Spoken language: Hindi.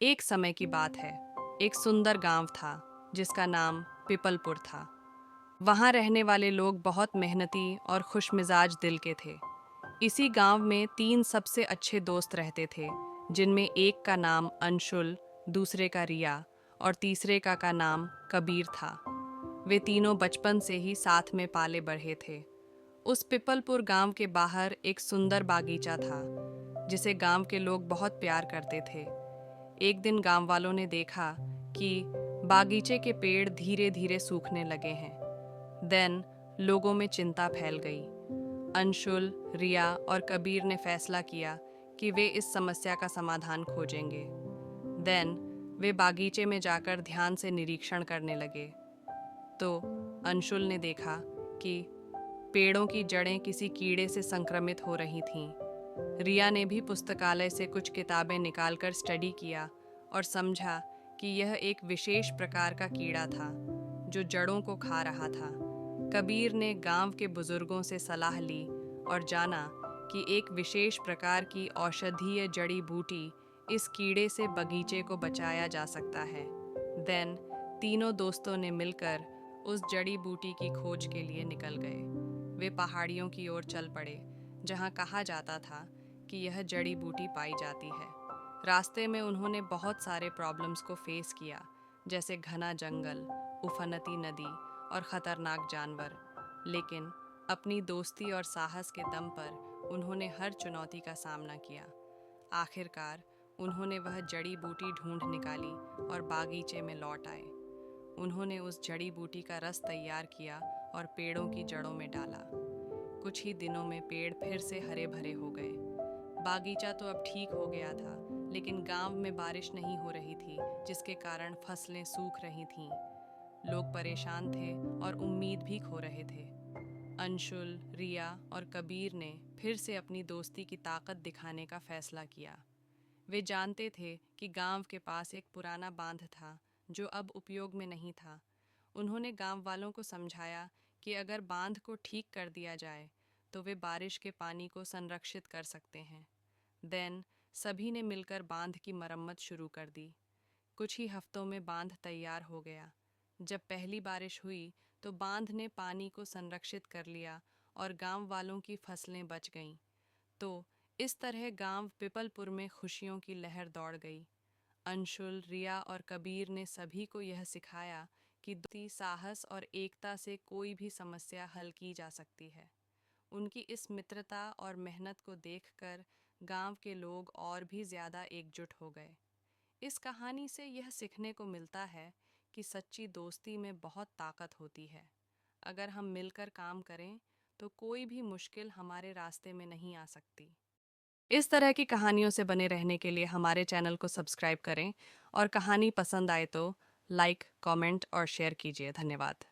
एक समय की बात है। एक सुंदर गांव था जिसका नाम पिपलपुर था। वहां रहने वाले लोग बहुत मेहनती और खुशमिजाज दिल के थे। इसी गांव में तीन सबसे अच्छे दोस्त रहते थे, जिनमें एक का नाम अंशुल, दूसरे का रिया और तीसरे का नाम कबीर था। वे तीनों बचपन से ही साथ में पाले बढ़े थे। उस पिपलपुर गांव के बाहर एक सुंदर बागीचा था, जिसे गांव के लोग बहुत प्यार करते थे। एक दिन गांव वालों ने देखा कि बागीचे के पेड़ धीरे धीरे सूखने लगे हैं। देन लोगों में चिंता फैल गई। अंशुल, रिया और कबीर ने फैसला किया कि वे इस समस्या का समाधान खोजेंगे। देन वे बागीचे में जाकर ध्यान से निरीक्षण करने लगे। तो अंशुल ने देखा कि पेड़ों की जड़ें किसी कीड़े से संक्रमित हो रही थीं। रिया ने भी पुस्तकालय से कुछ किताबें निकालकर स्टडी किया और समझा कि यह एक विशेष प्रकार का कीड़ा था जो जड़ों को खा रहा था। कबीर ने गांव के बुजुर्गों से सलाह ली और जाना कि एक विशेष प्रकार की औषधीय जड़ी बूटी इस कीड़े से बगीचे को बचाया जा सकता है। देन तीनों दोस्तों ने मिलकर उस जड़ी बूटी की खोज के लिए निकल गए। वे पहाड़ियों की ओर चल पड़े, जहां कहा जाता था कि यह जड़ी बूटी पाई जाती है। रास्ते में उन्होंने बहुत सारे प्रॉब्लम्स को फेस किया, जैसे घना जंगल, उफनती नदी और खतरनाक जानवर। लेकिन अपनी दोस्ती और साहस के दम पर उन्होंने हर चुनौती का सामना किया। आखिरकार उन्होंने वह जड़ी बूटी ढूंढ निकाली और बागीचे में लौट आए। उन्होंने उस जड़ी बूटी का रस तैयार किया और पेड़ों की जड़ों में डाला। कुछ ही दिनों में पेड़ फिर से हरे भरे हो गए। बागीचा तो अब ठीक हो गया था, लेकिन गांव में बारिश नहीं हो रही थी, जिसके कारण फसलें सूख रही थीं। लोग परेशान थे और उम्मीद भी खो रहे थे। अंशुल, रिया और कबीर ने फिर से अपनी दोस्ती की ताकत दिखाने का फैसला किया। वे जानते थे कि गांव के पास एक पुराना बांध था जो अब उपयोग में नहीं था। उन्होंने गांव वालों को समझाया कि अगर बांध को ठीक कर दिया जाए तो वे बारिश के पानी को संरक्षित कर सकते हैं। देन सभी ने मिलकर बांध की मरम्मत शुरू कर दी। कुछ ही हफ्तों में बांध तैयार हो गया। जब पहली बारिश हुई तो बांध ने पानी को संरक्षित कर लिया और गांव वालों की फसलें बच गईं। तो इस तरह गांव पिपलपुर में खुशियों की लहर दौड़ गई। अंशुल, रिया और कबीर ने सभी को यह सिखाया कि दोस्ती, साहस और एकता से कोई भी समस्या हल की जा सकती है। उनकी इस मित्रता और मेहनत को देखकर गांव के लोग और भी ज़्यादा एकजुट हो गए। इस कहानी से यह सीखने को मिलता है कि सच्ची दोस्ती में बहुत ताकत होती है। अगर हम मिलकर काम करें तो कोई भी मुश्किल हमारे रास्ते में नहीं आ सकती। इस तरह की कहानियों से बने रहने के लिए हमारे चैनल को सब्सक्राइब करें और कहानी पसंद आए तो लाइक, कमेंट और शेयर कीजिए। धन्यवाद।